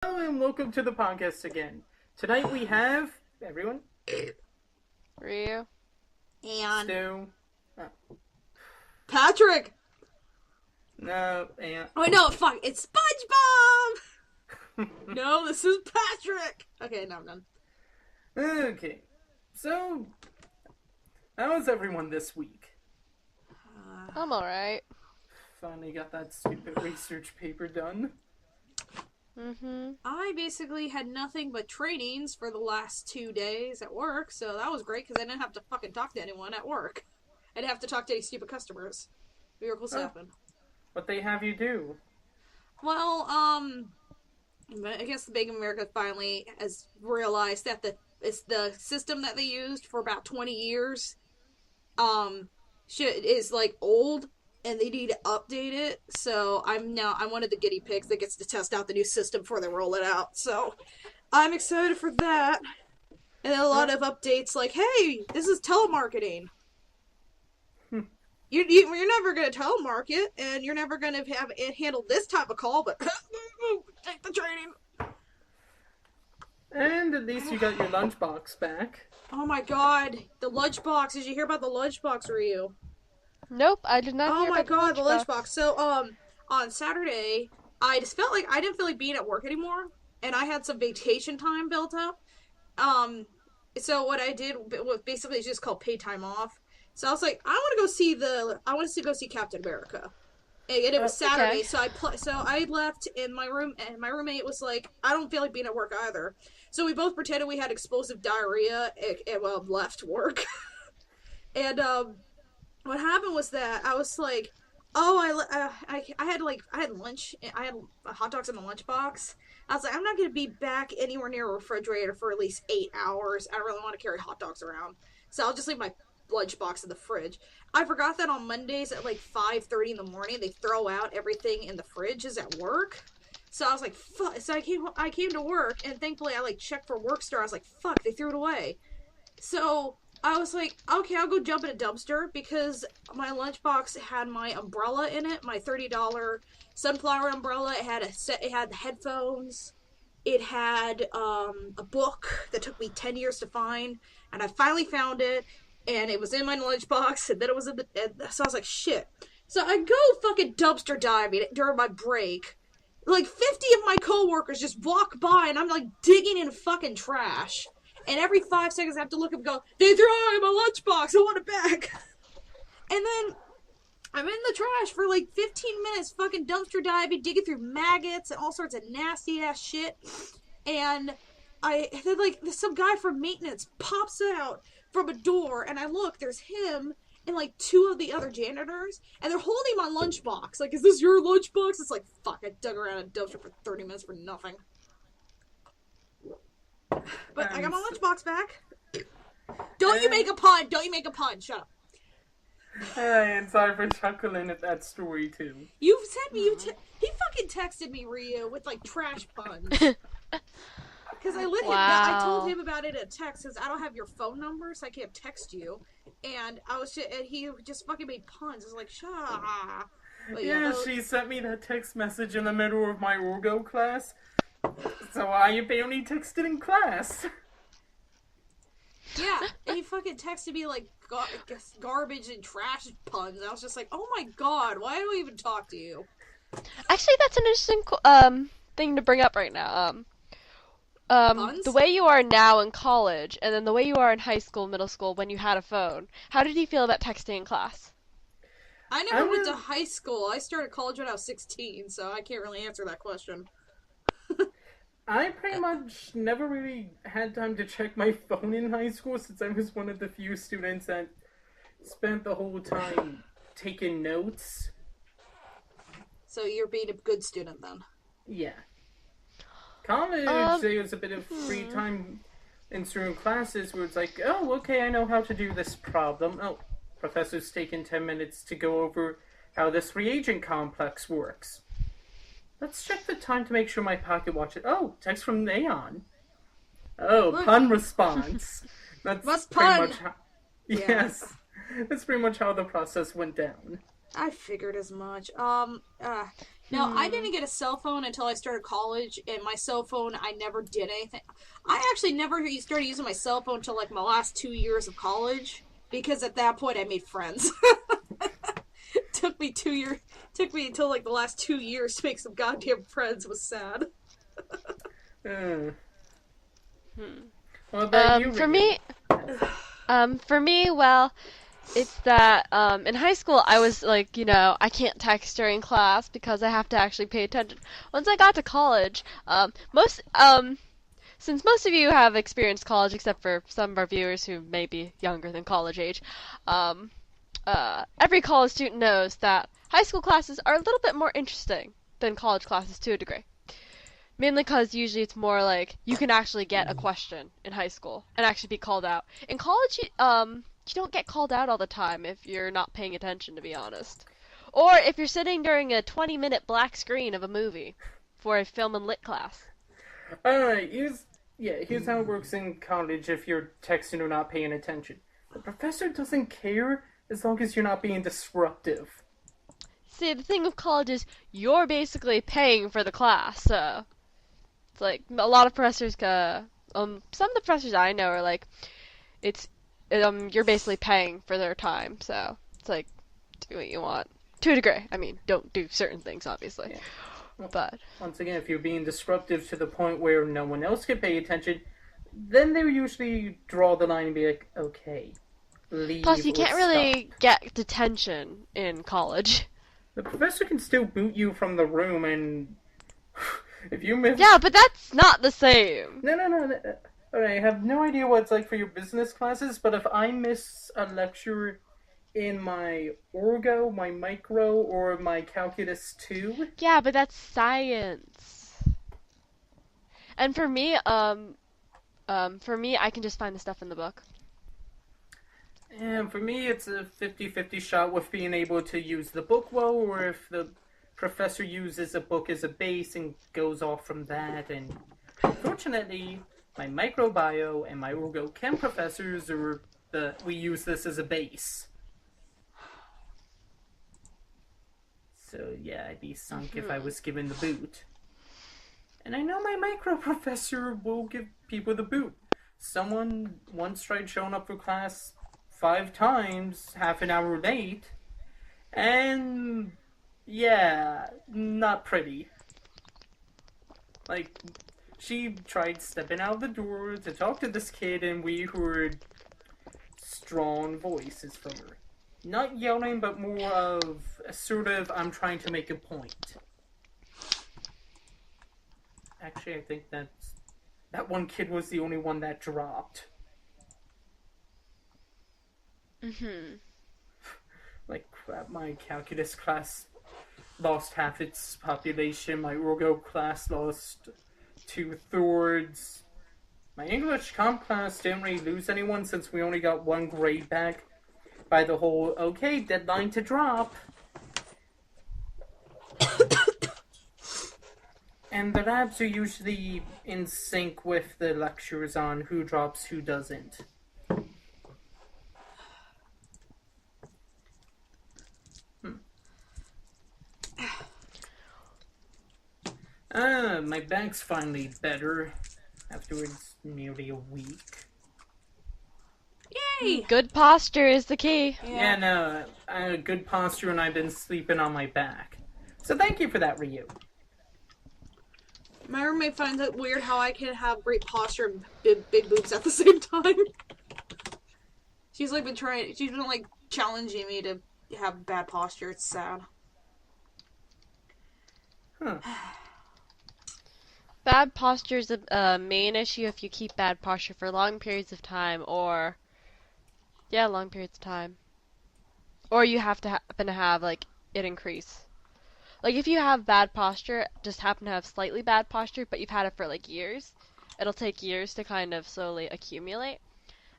Hello and welcome to the podcast again. Tonight we have everyone. Ryu. And STu. Patrick! No, and Oh no, fuck, it's SpongeBob! No, this is Patrick! Okay, now I'm done. Okay. So, how was everyone this week? I'm alright. Finally got that stupid research paper done. I basically had nothing but trainings for the last 2 days at work, so that was great because I didn't have to fucking talk to anyone at work. I didn't have to talk to any stupid customers. Miracles happen. What they have you do? Well, I guess the Bank of America finally has realized that it's the system that they used for about 20 years, is like old, and they need to update it. So I'm one of the guinea pigs that gets to test out the new system before they roll it out. So I'm excited for that. And a lot of updates like, hey, this is telemarketing. You're never going to telemarket, and you're never going to have it handle this type of call, but take the training. And at least you got your lunchbox back. Oh my god, the lunchbox. Did you hear about the lunchbox, Ryu? Nope, I did not Oh hear my about god, the lunchbox. So, on Saturday, I just felt like I didn't feel like being at work anymore, and I had some vacation time built up. So what I did was basically it's just called pay time off. So I was like, I want to go see Captain America. And it was Saturday, okay. so I left in my room, and my roommate was like, I don't feel like being at work either. So we both pretended we had explosive diarrhea and left work. And what happened was that I was like, oh, I had lunch. I had hot dogs in my lunchbox. I was like, I'm not going to be back anywhere near a refrigerator for at least 8 hours. I don't really want to carry hot dogs around. So I'll just leave my lunchbox in the fridge. I forgot that on Mondays at like 5:30 in the morning, they throw out everything in the fridges at work. So I was like, fuck. So I came to work, and thankfully I like checked for Workstar. I was like, fuck, they threw it away. So I was like, okay, I'll go jump in a dumpster because my lunchbox had my umbrella in it, my $30 sunflower umbrella. It had headphones. It had a book that took me 10 years to find, and I finally found it, and it was in my lunchbox, and then it was so I was like, shit. So I go fucking dumpster diving during my break. Like 50 of my coworkers just walk by, and I'm like digging in fucking trash. And every 5 seconds I have to look up and go, they threw it in my lunchbox, I want it back. And then I'm in the trash for like 15 minutes, fucking dumpster diving, digging through maggots and all sorts of nasty ass shit. And then like some guy from maintenance pops out from a door, and I look, there's him and like 2 of the other janitors, and they're holding my lunchbox. Like, is this your lunchbox? It's like, fuck, I dug around a dumpster for 30 minutes for nothing. But I got my lunchbox back. Don't you make a pun! Don't you make a pun! Shut up. And sorry for chuckling at that story too. You sent me. He fucking texted me, Ryu, with like trash puns. Because I told him about it in text because I don't have your phone number, so I can't text you. And he just fucking made puns. I was like, shut up. But yeah, she sent me that text message in the middle of my Orgo class. So I apparently texted in class. Yeah, and he fucking texted me like garbage and trash puns. And I was just like, oh my god, why do I even talk to you? Actually, that's an interesting thing to bring up right now. Puns? The way you are now in college, and then the way you are in high school, middle school, when you had a phone. How did you feel about texting in class? I never went to high school. I started college when I was 16, so I can't really answer that question. I pretty much never really had time to check my phone in high school since I was one of the few students that spent the whole time taking notes. So you're being a good student then? Yeah. College, there was a bit of free time in certain classes where it's like, oh, okay, I know how to do this problem. Oh, professor's taken 10 minutes to go over how this reagent complex works. Let's check the time to make sure my pocket watch it. Oh, text from Aion. Oh, Look. Pun response. That's Must pretty pun. much how... Yeah. Yes. That's pretty much how the process went down. I figured as much. Now, I didn't get a cell phone until I started college, and my cell phone, I never did anything. I actually never started using my cell phone until like my last 2 years of college, because at that point I made friends. Took me until like the last 2 years to make some goddamn friends. It was sad. What about you, For Ryu? me, well, it's that in high school I was like, I can't text during class because I have to actually pay attention. Once I got to college, since most of you have experienced college, except for some of our viewers who may be younger than college age, every college student knows that high school classes are a little bit more interesting than college classes to a degree. Mainly because usually it's more like you can actually get a question in high school and actually be called out. In college, you don't get called out all the time if you're not paying attention, to be honest. Or if you're sitting during a 20-minute black screen of a movie for a film and lit class. Alright, here's how it works in college if you're texting or not paying attention. The professor doesn't care as long as you're not being disruptive. See, the thing with college is you're basically paying for the class, so it's like a lot of professors, some of the professors I know are like, you're basically paying for their time, so it's like, do what you want. To a degree. I mean, don't do certain things, obviously. Yeah. Well, but once again, if you're being disruptive to the point where no one else can pay attention, then they usually draw the line and be like, okay, leave. Plus, you can't really stop. get detention in college. The professor can still boot you from the room, and if you miss... Yeah, but that's not the same. No. Alright, I have no idea what it's like for your business classes, but if I miss a lecture in my orgo, my micro, or my calculus 2... Yeah, but that's science. And for me, I can just find the stuff in the book. And for me, it's a 50-50 shot with being able to use the book well, or if the professor uses a book as a base and goes off from that. And fortunately, my microbio and my orgo chem professors we use this as a base. So yeah, I'd be sunk if I was given the boot. And I know my micro professor will give people the boot. Someone once tried showing up for class 5 times, half an hour late, and yeah, not pretty. Like, she tried stepping out of the door to talk to this kid, and we heard strong voices from her. Not yelling, but more of a sort of, I'm trying to make a point. Actually, I think that one kid was the only one that dropped. Like, crap, my calculus class lost half its population, my orgo class lost 2/3. My English comp class didn't really lose anyone since we only got 1 grade back by the whole, okay, deadline to drop. And the labs are usually in sync with the lectures on who drops, who doesn't. My back's finally better afterwards nearly a week. Yay! Good posture is the key. Yeah, no, good posture and I've been sleeping on my back. So thank you for that, Ryu. My roommate finds it weird how I can have great posture and big boobs at the same time. She's been challenging me to have bad posture. It's sad. Huh. Bad posture is a main issue if you keep bad posture for long periods of time, or long periods of time, or you have to happen to have like it increase. Like if you have bad posture, just happen to have slightly bad posture, but you've had it for like years, it'll take years to kind of slowly accumulate,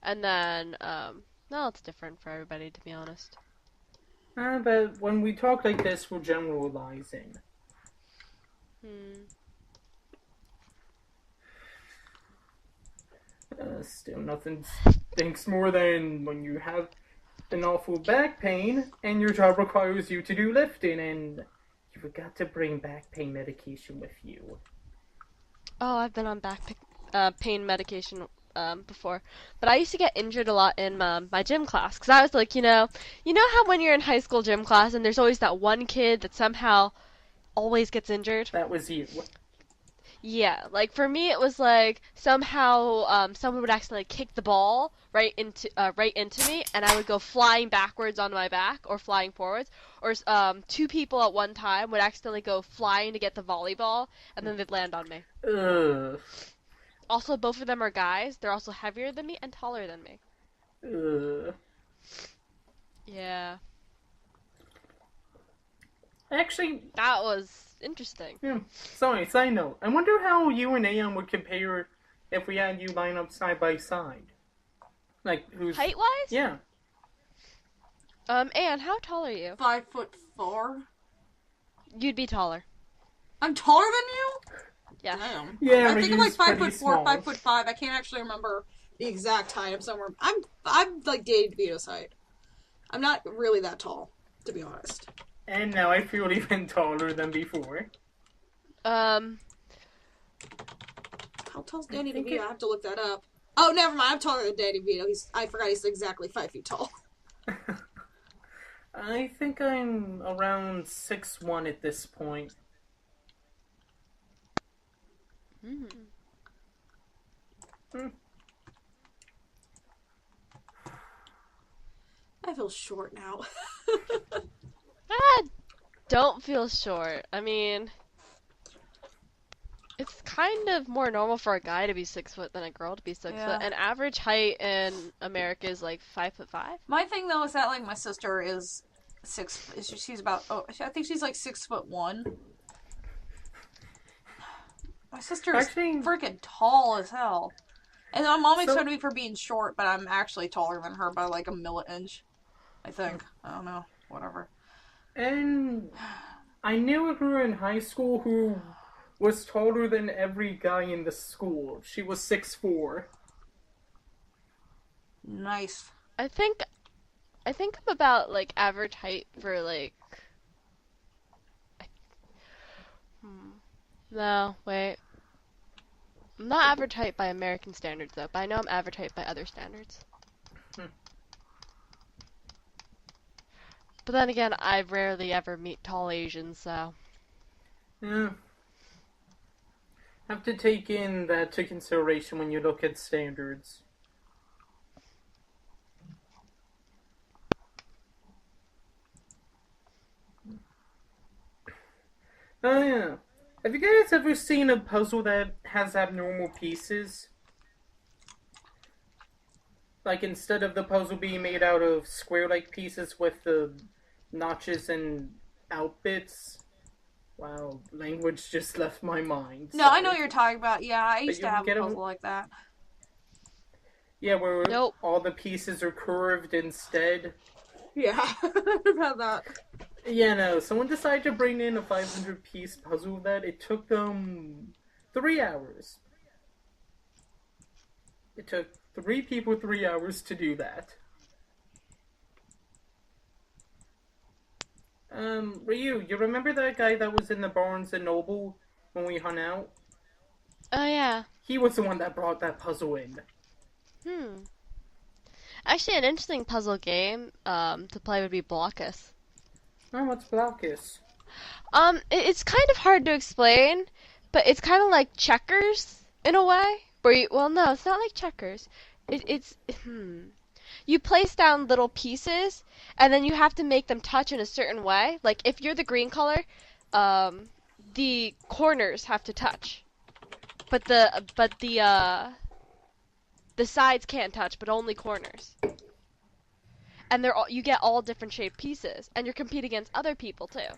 and then no, it's different for everybody, to be honest. But when we talk like this, we're generalizing. Still, nothing stinks more than when you have an awful back pain and your job requires you to do lifting and you You forgot to bring back pain medication with you. Oh, I've been on pain medication before, but I used to get injured a lot in my gym class because I was like, you know how when you're in high school gym class and there's always that one kid that somehow always gets injured. That was you. Yeah, like for me, it was like somehow someone would accidentally kick the ball right into me, and I would go flying backwards on my back or flying forwards, or two people at one time would accidentally go flying to get the volleyball, and then they'd land on me. Ugh. Also, both of them are guys. They're also heavier than me and taller than me. Ugh. Yeah. Actually, That was interesting. yeah. Sorry, side note. I wonder how you and Aion would compare if we had you line up side by side. Like, who's... Height-wise? Yeah. Anne, how tall are you? 5'4". You'd be taller. I'm taller than you? Yeah. Damn. Yeah, I think I'm like Ryu's pretty 5'4", small. 5'5". I can't actually remember the exact height. I'm somewhere. I'm like Dave DeVito's height. I'm not really that tall, to be honest. And now I feel even taller than before. How tall's Danny DeVito? I have to look that up. Oh, never mind. I'm taller than Danny DeVito. I forgot he's exactly 5 feet tall. I think I'm around 6'1" at this point. Hmm. I feel short now. Don't feel short. I mean, it's kind of more normal for a guy to be 6 foot than a girl to be 6 Yeah. foot. And average height in America is like 5'5". My thing though is that like my sister is she's about I think she's like 6'1". My sister is Actually- freaking tall as hell. And my mom makes So- fun of me for being short, but I'm actually taller than her by like a milli-inch. I think. I don't know. Whatever. And I knew a girl in high school who was taller than every guy in the school. She was 6'4". Nice. I think I'm about like average height for like. No, wait. I'm not average height by American standards though, but I know I'm average height by other standards. But then again, I rarely ever meet tall Asians, so. Yeah. Have to take in that to consideration when you look at standards. Oh yeah. Have you guys ever seen a puzzle that has abnormal pieces? Like instead of the puzzle being made out of square-like pieces with the notches and out bits. Wow, language just left my mind. No, I know what you're talking about. Yeah, I used you to have a get a- puzzle like that. Yeah, where Nope. all the pieces are curved instead. Yeah, I've had that. Yeah, no, someone decided to bring in a 500-piece puzzle that it took them 3 hours. It took 3 people 3 hours to do that. Ryu, you remember that guy that was in the Barnes and Noble when we hung out? Oh yeah. He was the one that brought that puzzle in. Actually, an interesting puzzle game to play would be Blockus. Oh, what's Blockus? It's kind of hard to explain, but it's kind of like checkers in a way. Well, no, it's not like checkers. It's You place down little pieces, and then you have to make them touch in a certain way. Like if you're the green color, the corners have to touch, but the sides can't touch, but only corners. And you get all different shaped pieces, and you're competing against other people too.